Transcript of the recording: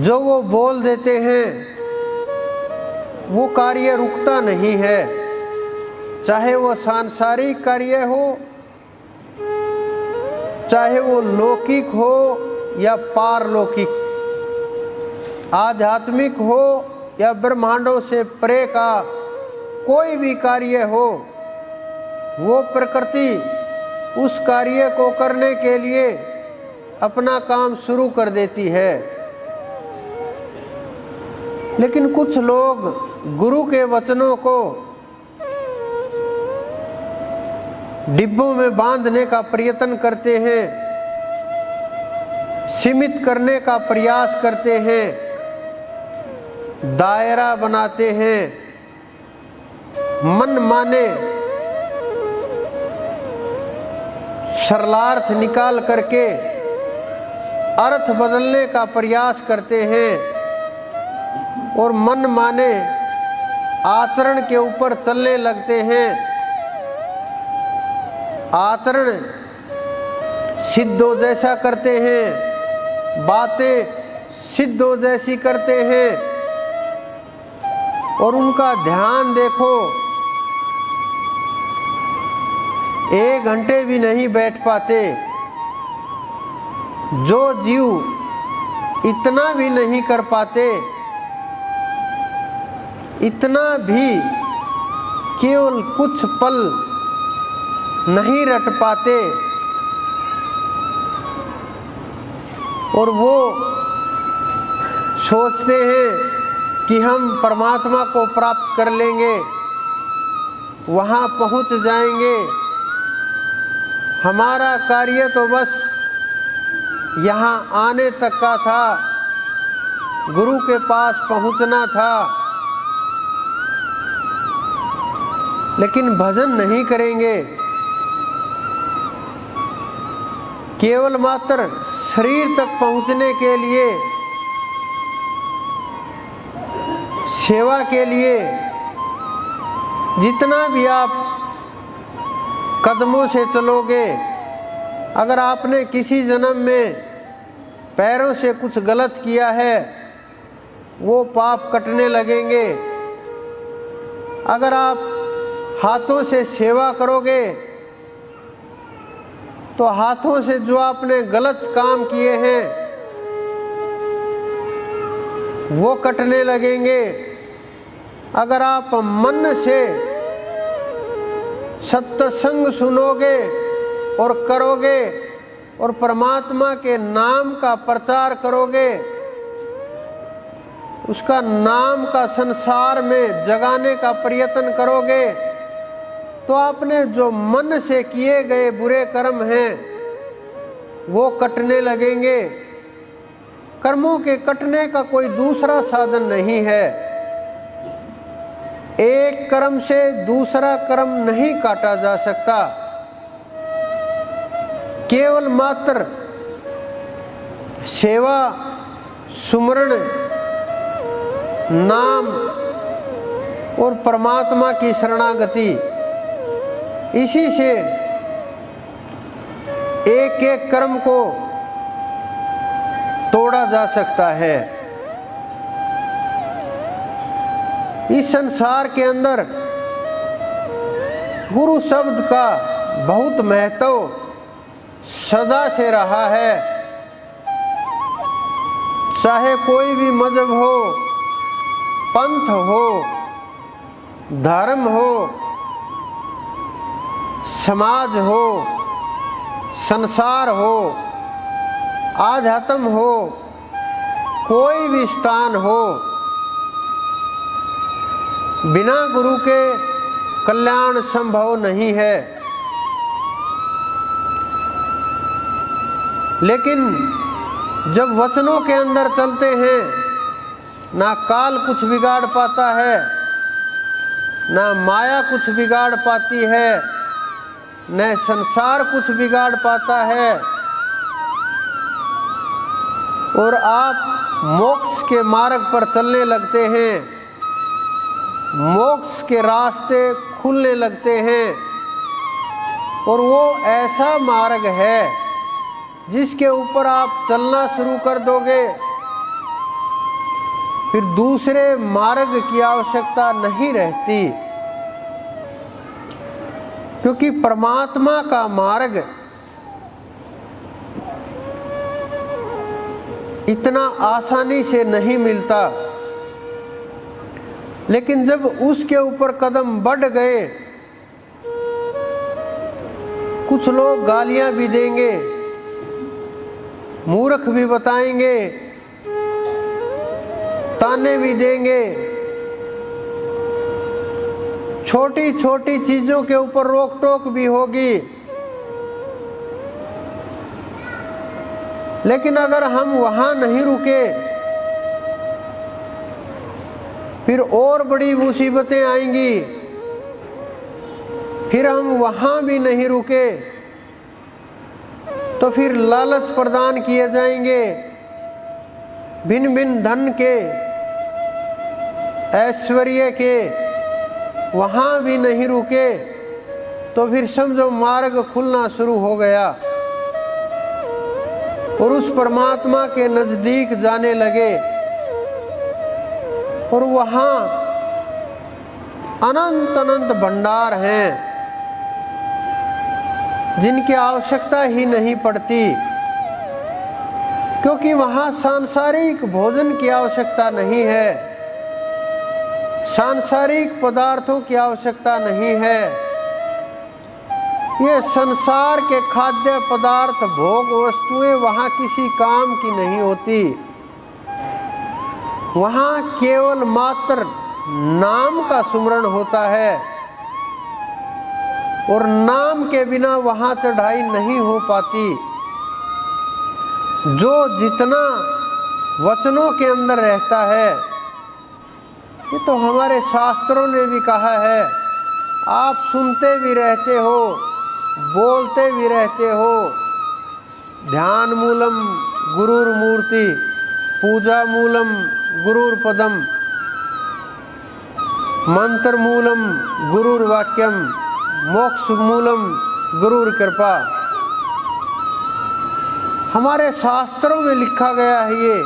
जो वो बोल देते हैं वो कार्य रुकता नहीं है, चाहे वो सांसारिक कार्य हो, चाहे वो लौकिक हो या पारलौकिक, आध्यात्मिक हो या ब्रह्मांडों से परे का कोई भी कार्य हो, वो प्रकृति उस कार्य को करने के लिए अपना काम शुरू कर देती है। लेकिन कुछ लोग गुरु के वचनों को डिब्बों में बांधने का प्रयत्न करते हैं, सीमित करने का प्रयास करते हैं, दायरा बनाते हैं, मन माने सरलार्थ निकाल करके अर्थ बदलने का प्रयास करते हैं और मन माने आचरण के ऊपर चलने लगते हैं। आचरण सिद्धों जैसा करते हैं, बातें सिद्धों जैसी करते हैं और उनका ध्यान देखो 1 घंटे भी नहीं बैठ पाते। जो जीव इतना भी नहीं कर पाते, इतना भी केवल कुछ पल नहीं रट पाते और वो सोचते हैं कि हम परमात्मा को प्राप्त कर लेंगे, वहाँ पहुँच जाएंगे, हमारा कार्य तो बस यहाँ आने तक का था, गुरु के पास पहुँचना था। लेकिन भजन नहीं करेंगे, केवल मात्र शरीर तक पहुँचने के लिए, सेवा के लिए जितना भी आप कदमों से चलोगे, अगर आपने किसी जन्म में पैरों से कुछ गलत किया है, वो पाप कटने लगेंगे। अगर आप हाथों से सेवा करोगे तो हाथों से जो आपने गलत काम किए हैं वो कटने लगेंगे। अगर आप मन से सत्संग सुनोगे और करोगे और परमात्मा के नाम का प्रचार करोगे, उसका नाम का संसार में जगाने का प्रयत्न करोगे, तो आपने जो मन से किए गए बुरे कर्म हैं वो कटने लगेंगे। कर्मों के कटने का कोई दूसरा साधन नहीं है। एक कर्म से दूसरा कर्म नहीं काटा जा सकता। केवल मात्र सेवा, सुमरण, नाम और परमात्मा की शरणागति, इसी से एक एक कर्म को तोड़ा जा सकता है। इस संसार के अंदर गुरु शब्द का बहुत महत्व सदा से रहा है। चाहे कोई भी मजहब हो, पंथ हो, धर्म हो, समाज हो, संसार हो, आध्यात्म हो, कोई भी स्थान हो, बिना गुरु के कल्याण संभव नहीं है। लेकिन जब वचनों के अंदर चलते हैं, ना काल कुछ बिगाड़ पाता है, ना माया कुछ बिगाड़ पाती है, न संसार कुछ बिगाड़ पाता है, और आप मोक्ष के मार्ग पर चलने लगते हैं, मोक्ष के रास्ते खुलने लगते हैं। और वो ऐसा मार्ग है जिसके ऊपर आप चलना शुरू कर दोगे फिर दूसरे मार्ग की आवश्यकता नहीं रहती, क्योंकि परमात्मा का मार्ग इतना आसानी से नहीं मिलता। लेकिन जब उसके ऊपर कदम बढ़ गए, कुछ लोग गालियां भी देंगे, मूर्ख भी बताएंगे, ताने भी देंगे, छोटी छोटी चीजों के ऊपर रोक टोक भी होगी। लेकिन अगर हम वहां नहीं रुके, फिर और बड़ी मुसीबतें आएंगी। फिर हम वहां भी नहीं रुके तो फिर लालच प्रदान किए जाएंगे, भिन्न भिन्न धन के, ऐश्वर्य के। वहां भी नहीं रुके तो फिर समझो मार्ग खुलना शुरू हो गया और उस परमात्मा के नजदीक जाने लगे। और वहां अनंत अनंत भंडार हैं जिनकी आवश्यकता ही नहीं पड़ती, क्योंकि वहां सांसारिक भोजन की आवश्यकता नहीं है, सांसारिक पदार्थों की आवश्यकता नहीं है। ये संसार के खाद्य पदार्थ, भोग वस्तुएं वहां किसी काम की नहीं होती। वहां केवल मात्र नाम का सुमरण होता है और नाम के बिना वहां चढ़ाई नहीं हो पाती। जो जितना वचनों के अंदर रहता है, ये तो हमारे शास्त्रों ने भी कहा है। आप सुनते भी रहते हो, बोलते भी रहते हो। ध्यान मूलम गुरुर मूर्ति, पूजा मूलम गुरुर पदम, मंत्र मूलम गुरुर वाक्यम, मोक्ष मूलम गुरुर कृपा। हमारे शास्त्रों में लिखा गया है ये।